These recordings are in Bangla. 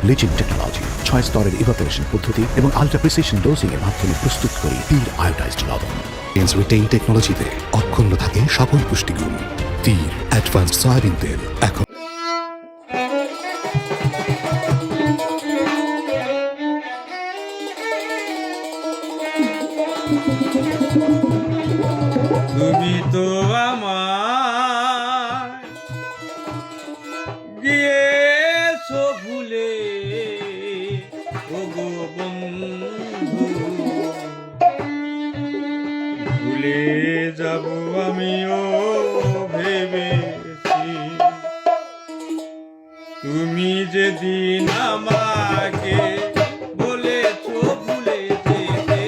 ব্লিচিং টেকনোলজি, 6 স্তরের ইভাপোরেশন পদ্ধতি এবং আলট্রা প্রিসিশন ডোজিং এর মাধ্যমে প্রস্তুত করি তীর আয়োডাইজড লবণ। রিটেইন টেকনোলজিতে অক্ষুণ্ণ থাকে সকল পুষ্টিগুণ। তীর অ্যাডভান্সড সয়াবিন তেল এখন। তুমি তো আমার গিয়েছো ভুলে, ওগো বন্ধু, ভুলে যাব আমিও ভেবেছি। তুমি যেদিন আমাকে বলেছো ভুলে যেতে,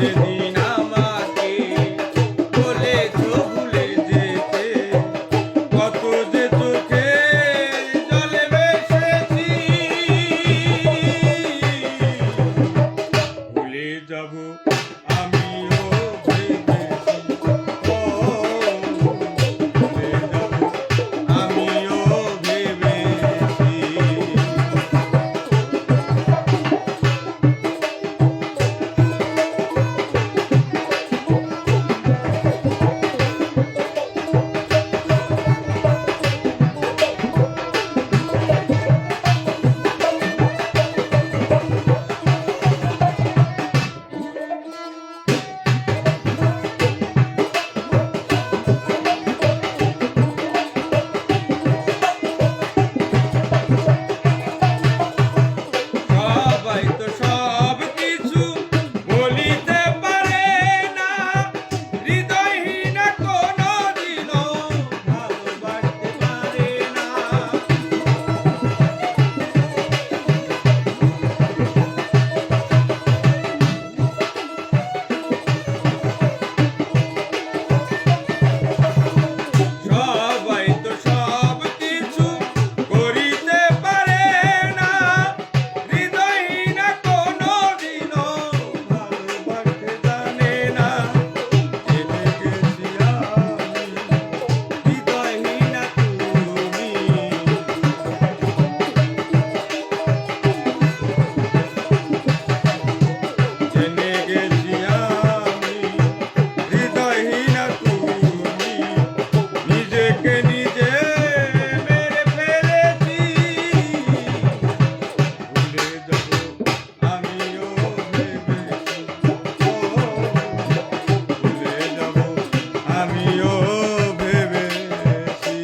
যেদিন আমাকে বলেছো ভুলে যেতে, কত যে চোখে জলে ভেসেছি, ভুলে যাব আমিও ভেবেছি। ভুলে যাব আমিও ভেবেছি। সবাই তো সব কিছু বলিতে পারে না, হৃদয়হীনা কোনদিনও ভালোবাসতে পারে না। সবাই তো সব কিছু করিতে পারে না, হৃদয়হীনা কোনদিনও ভালোবাসতে জানে না। জেনে গেছি আমি হৃদয়হীনা তুমি, জেনে গেছি আমি হৃদয়হীনা তুমি, নিজেকে নিজে মেরে ফেলেছি। ভুলে যাব আমিও ভেবেছি, ভুলে যাব আমিও ভেবেছি।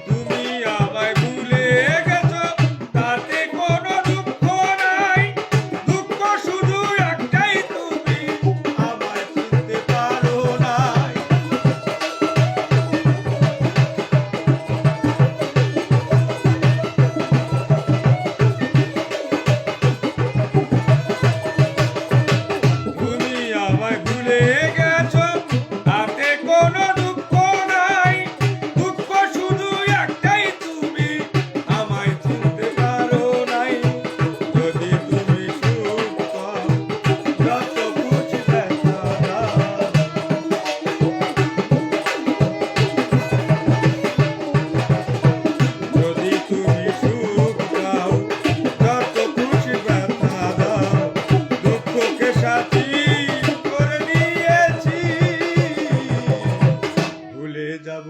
তুমি আমায় ভুলে গেছো, তাতে কোনো দুঃখ নাই। দুঃখ শুধু একটাই, তুমি আমায় চিনতে পারো নাই। তুমি আমায় ভুলে গেছো, তাতে কোনো দুঃখ নাই। দুঃখ শুধু একটাই, তুমি আমায় চিনতে পারো নাই। যদি তুমি সুখ পাও, যত খুশি ব্যথা দাও। যদি তুমি সুখ পাও, যত খুশি ব্যথা দাও। দুঃখকে সাথী করে নিয়েছি, ভুলে যাব